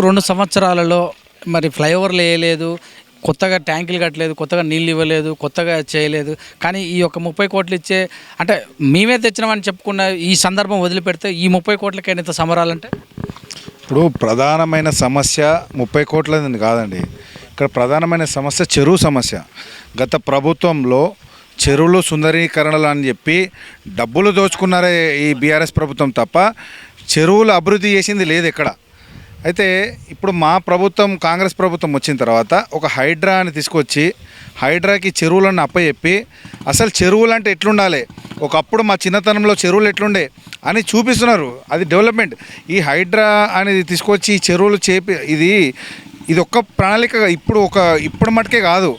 2 సంవత్సరాలలో మరి ఫ్లైఓవర్లు వేయలేదు, కొత్తగా ట్యాంకులు కట్టలేదు, కొత్తగా నీళ్ళు ఇవ్వలేదు, కొత్తగా చేయలేదు. కానీ ఈ యొక్క 30 కోట్లు ఇచ్చే అంటే మేమే తెచ్చినామని చెప్పుకున్న ఈ సందర్భం వదిలిపెడితే ఈ 30 కోట్లకైనా ఇంత సమరాలంటే ఇప్పుడు ప్రధానమైన సమస్య 30 కోట్లది కాదండి. ఇక్కడ ప్రధానమైన సమస్య చెరువు సమస్య. గత ప్రభుత్వంలో చెరువులు సుందరీకరణలు అని చెప్పి డబ్బులు దోచుకున్నారే ఈ బీఆర్ఎస్ ప్రభుత్వం తప్ప చెరువులు అభివృద్ధి చేసింది లేదు ఎక్కడ. అయితే ఇప్పుడు మా ప్రభుత్వం కాంగ్రెస్ ప్రభుత్వం వచ్చిన తర్వాత ఒక హైడ్రా అని తీసుకొచ్చి హైడ్రాకి చెరువులను అప్పచెప్పి అసలు చెరువులు అంటే ఎట్లుండాలి, ఒకప్పుడు మా చిన్నతనంలో చెరువులు ఎట్లుండే అని చూపిస్తున్నారు. అది డెవలప్మెంట్. ఈ హైడ్రా అనేది తీసుకొచ్చి ఈ చెరువులు ఇది ఒక్క ప్రణాళిక ఇప్పుడు మటుకే కాదు,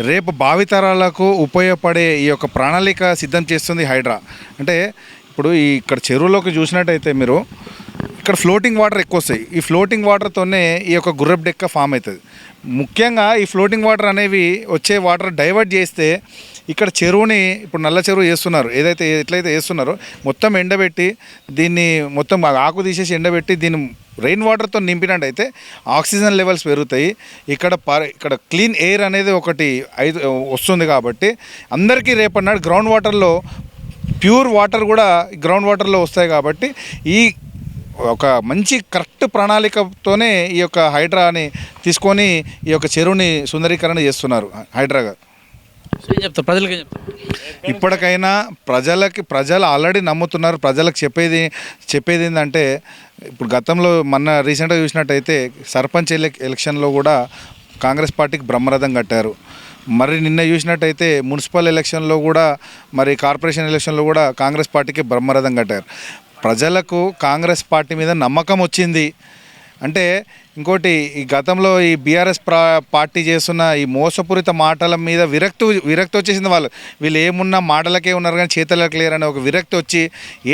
రేపు భావితరాలకు ఉపయోగపడే ఈ యొక్క ప్రణాళిక సిద్ధం చేస్తుంది హైడ్రా. అంటే ఇప్పుడు ఇక్కడ చెరువులోకి చూసినట్టయితే మీరు ఇక్కడ ఫ్లోటింగ్ వాటర్ ఎక్కువ వస్తాయి. ఈ ఫ్లోటింగ్ వాటర్తోనే ఈ యొక్క గుర్రపు డెక్క ఫామ్ అవుతుంది. ముఖ్యంగా ఈ ఫ్లోటింగ్ వాటర్ అనేవి వచ్చే వాటర్ డైవర్ట్ చేస్తే ఇక్కడ చెరువుని ఇప్పుడు నల్ల చెరువు చేస్తున్నారు, ఎట్లయితే చేస్తున్నారో మొత్తం ఎండబెట్టి దీన్ని మొత్తం ఆకు తీసేసి ఎండబెట్టి దీన్ని రెయిన్ వాటర్తో నింపినట్టయితే ఆక్సిజన్ లెవెల్స్ పెరుగుతాయి. ఇక్కడ క్లీన్ ఎయిర్ అనేది ఒకటి వస్తుంది. కాబట్టి అందరికీ రేపన్నాడు గ్రౌండ్ వాటర్లో ప్యూర్ వాటర్ కూడా గ్రౌండ్ వాటర్లో వస్తాయి. కాబట్టి ఈ ఒక మంచి కరెక్ట్ ప్రణాళికతోనే ఈ యొక్క హైడ్రాని తీసుకొని ఈ యొక్క చెరువుని సుందరీకరణ చేస్తున్నారు హైడ్రాగా. ప్రజలకి ఇప్పటికైనా ప్రజలు ఆల్రెడీ నమ్ముతున్నారు. ప్రజలకు చెప్పేది ఏంటంటే ఇప్పుడు గతంలో రీసెంట్గా చూసినట్టయితే సర్పంచ్ ఎలక్షన్లో కూడా కాంగ్రెస్ పార్టీకి బ్రహ్మరథం కట్టారు. మరి నిన్న చూసినట్టయితే మున్సిపల్ ఎలక్షన్లో కూడా మరి కార్పొరేషన్ ఎలక్షన్లో కూడా కాంగ్రెస్ పార్టీకి బ్రహ్మరథం కట్టారు. ప్రజలకు కాంగ్రెస్ పార్టీ మీద నమ్మకం వచ్చింది. అంటే ఇంకోటి ఈ గతంలో ఈ బీఆర్ఎస్ పార్టీ చేస్తున్న ఈ మోసపూరిత మాటల మీద విరక్తి వచ్చేసింది. వీళ్ళు ఏమున్నా మాటలకే ఉన్నారు కానీ చేతలకు లేరని ఒక విరక్తి వచ్చి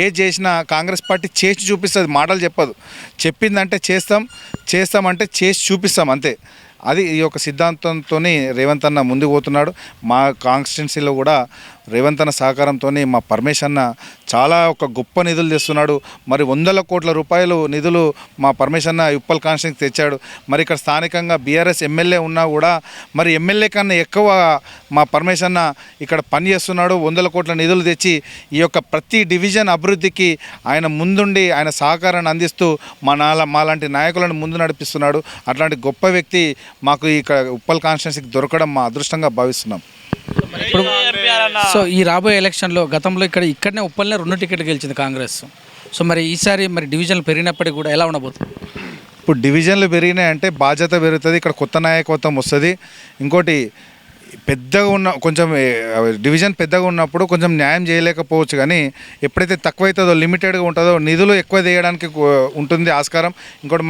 ఏది చేసినా కాంగ్రెస్ పార్టీ చేసి చూపిస్తుంది, మాటలు చెప్పదు. చెప్పిందంటే చేస్తామంటే చేసి చూపిస్తాం అంతే. అది ఈ యొక్క సిద్ధాంతంతో రేవంత్ అన్న ముందుకు పోతున్నాడు. మా కాన్స్టిట్యున్సీలో కూడా రేవంత్ అన్న సహకారంతో మా పరమేశ్ అన్న చాలా ఒక గొప్ప నిధులు తెస్తున్నాడు. మరి 100 కోట్ల రూపాయలు నిధులు మా పరమేశ్ అన్న ఉప్పల్ కాన్స్టిట్యున్సీకి తెచ్చాడు. మరి ఇక్కడ స్థానికంగా బీఆర్ఎస్ ఎమ్మెల్యే ఉన్నా కూడా మరి ఎమ్మెల్యే కన్నా ఎక్కువ మా పరమేశ్ అన్న ఇక్కడ పని చేస్తున్నాడు. 100 కోట్ల నిధులు తెచ్చి ఈ యొక్క ప్రతి డివిజన్ అభివృద్ధికి ఆయన ముందుండి ఆయన సహకారాన్ని అందిస్తూ మాలాంటి నాయకులను ముందు నడిపిస్తున్నాడు. అట్లాంటి గొప్ప వ్యక్తి మాకు ఇక్కడ ఉప్పల్ కాన్స్టిట్యున్సీకి దొరకడం మా అదృష్టంగా భావిస్తున్నాం. ఇప్పుడు సో ఈ రాబోయే ఎలక్షన్లో గతంలో ఇక్కడనే ఉప్పల్నే 2 టికెట్లు గెలిచింది కాంగ్రెస్. సో మరి ఈసారి మరి డివిజన్లు పెరిగినప్పటికీ కూడా ఎలా ఉండబోతుంది? ఇప్పుడు డివిజన్లు పెరిగినాయంటే బాధ్యత పెరుగుతుంది, ఇక్కడ కొత్త నాయకత్వం వస్తుంది. ఇంకోటి కొంచెం డివిజన్ పెద్దగా ఉన్నప్పుడు కొంచెం న్యాయం చేయలేకపోవచ్చు, కానీ ఎప్పుడైతే తక్కువైతుందో లిమిటెడ్గా ఉంటుందో నిధులు ఎక్కువ తీయడానికి ఉంటుంది ఆస్కారం. ఇంకోటి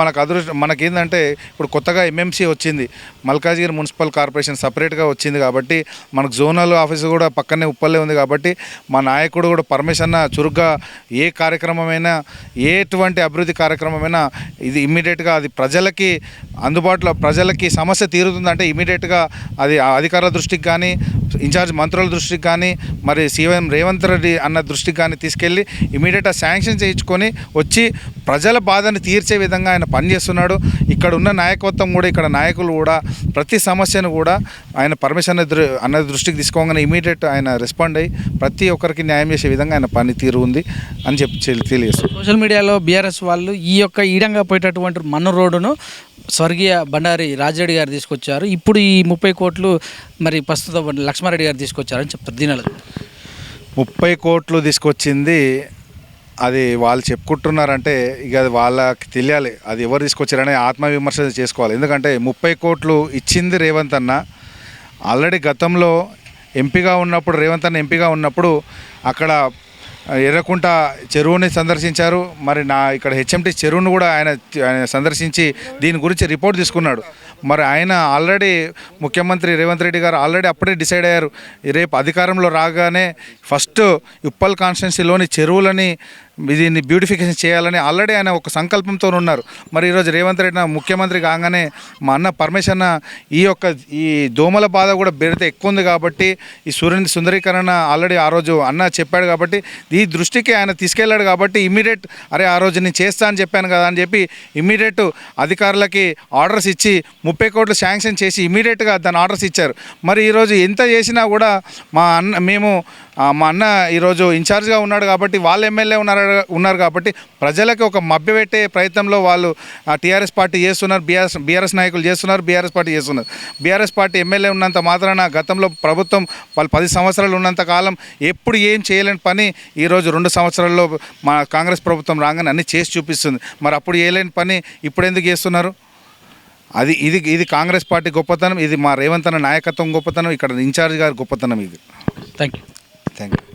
మనకేంటంటే ఇప్పుడు కొత్తగా ఎంఎంసీ వచ్చింది, మల్కాజ్గిరి మున్సిపల్ కార్పొరేషన్ సపరేట్గా వచ్చింది. కాబట్టి మనకు జోనల్ ఆఫీస్ కూడా పక్కనే ఉప్పల్లే ఉంది. కాబట్టి మా నాయకుడు కూడా పరమేశ్ అన్న చురుగ్గా ఏ కార్యక్రమమైనా ఎటువంటి అభివృద్ధి కార్యక్రమమైనా ఇది ఇమ్మీడియట్గా అది ప్రజలకి అందుబాటులో ప్రజలకి సమస్య తీరుతుందంటే ఇమ్మీడియట్గా అది అధికారుల దృష్టికి కానీ ఇన్ఛార్జ్ మంత్రుల దృష్టికి కానీ మరి సీఎం రేవంత్ రెడ్డి అన్న దృష్టికి కానీ తీసుకెళ్ళి ఇమీడియట్గా శాంక్షన్ చేయించుకొని వచ్చి ప్రజల బాధను తీర్చే విధంగా ఆయన పనిచేస్తున్నాడు. ఇక్కడ ఉన్న నాయకత్వం కూడా ఇక్కడ నాయకులు కూడా ప్రతి సమస్యను కూడా ఆయన పర్మిషన్ అన్న దృష్టికి తీసుకోగానే ఇమీడియట్ ఆయన రెస్పాండ్ అయ్యి ప్రతి ఒక్కరికి న్యాయం చేసే విధంగా ఆయన పనితీరు ఉంది అని తెలియజేస్తారు. సోషల్ మీడియాలో బీఆర్ఎస్ వాళ్ళు ఈ యొక్క ఈడంగా పోయేటటువంటి మన్ను రోడ్డును స్వర్గీయ బండారి రాజిరెడ్డి గారు తీసుకొచ్చారు. ఇప్పుడు ఈ 30 కోట్లు మరి ప్రస్తుతం లక్ష్మారెడ్డి గారు తీసుకొచ్చారని చెప్తారు. దీనిలో 30 కోట్లు తీసుకొచ్చింది అది వాళ్ళు చెప్పుకుంటున్నారంటే ఇక అది వాళ్ళకి తెలియాలి, అది ఎవరు తీసుకొచ్చారని ఆత్మవిమర్శ చేసుకోవాలి. ఎందుకంటే 30 కోట్లు ఇచ్చింది రేవంత్ అన్న. ఆల్రెడీ గతంలో ఎంపీగా ఉన్నప్పుడు రేవంత్ అన్న ఎంపీగా ఉన్నప్పుడు అక్కడ ఎర్రకుంట చెరువుని సందర్శించారు. మరి ఇక్కడ హెచ్ఎంటీ చెరువును కూడా ఆయన సందర్శించి దీని గురించి రిపోర్ట్ తీసుకున్నాడు. మరి ఆయన ఆల్రెడీ ముఖ్యమంత్రి రేవంత్ రెడ్డి గారు ఆల్రెడీ అప్పుడే డిసైడ్ అయ్యారు, రేపు అధికారంలో రాగానే ఫస్ట్ ఉప్పల్ కాన్స్టిట్యున్సీలోని చెరువులని దీన్ని బ్యూటిఫికేషన్ చేయాలని ఆల్రెడీ ఆయన ఒక సంకల్పంతో ఉన్నారు. మరి ఈరోజు రేవంత్ రెడ్డి ముఖ్యమంత్రి కాగానే మా అన్న పరమేశ్వర ఈ దోమల బాధ కూడా బెడితే ఎక్కువ ఉంది కాబట్టి ఈ సుందరీకరణ ఆల్రెడీ ఆ రోజు అన్న చెప్పాడు కాబట్టి ఈ దృష్టికి ఆయన తీసుకెళ్ళాడు కాబట్టి ఇమ్మీడియట్ అరే ఆ రోజు నేను చేస్తా అని చెప్పాను కదా అని చెప్పి ఇమ్మీడియట్ అధికారులకి ఆర్డర్స్ ఇచ్చి 30 కోట్లు శాంక్షన్ చేసి ఇమ్మీడియట్గా దాని ఆర్డర్స్ ఇచ్చారు. మరి ఈరోజు ఎంత చేసినా కూడా మా అన్న ఈరోజు ఇన్ఛార్జ్గా ఉన్నాడు కాబట్టి వాళ్ళ ఎమ్మెల్యే ఉన్నారు కాబట్టి ప్రజలకు ఒక మభ్యపెట్టే ప్రయత్నంలో వాళ్ళు టీఆర్ఎస్ పార్టీ చేస్తున్నారు, బీఆర్ఎస్ నాయకులు చేస్తున్నారు, బీఆర్ఎస్ పార్టీ చేస్తున్నారు. బీఆర్ఎస్ పార్టీ ఎమ్మెల్యే ఉన్నంత మాత్రాన గతంలో ప్రభుత్వం వాళ్ళు 10 సంవత్సరాలు ఉన్నంత కాలం ఎప్పుడు ఏం చేయలేని పని ఈరోజు 2 సంవత్సరాల్లో మా కాంగ్రెస్ ప్రభుత్వం రాగానే అన్నీ చేసి చూపిస్తుంది. మరి అప్పుడు చేయలేని పని ఇప్పుడు ఎందుకు చేస్తున్నారు? ఇది కాంగ్రెస్ పార్టీ గొప్పతనం, ఇది మా రేవంత్ అన్న నాయకత్వం గొప్పతనం, ఇక్కడ ఇన్ఛార్జ్ గారి గొప్పతనం ఇది. Thank you. Thank you.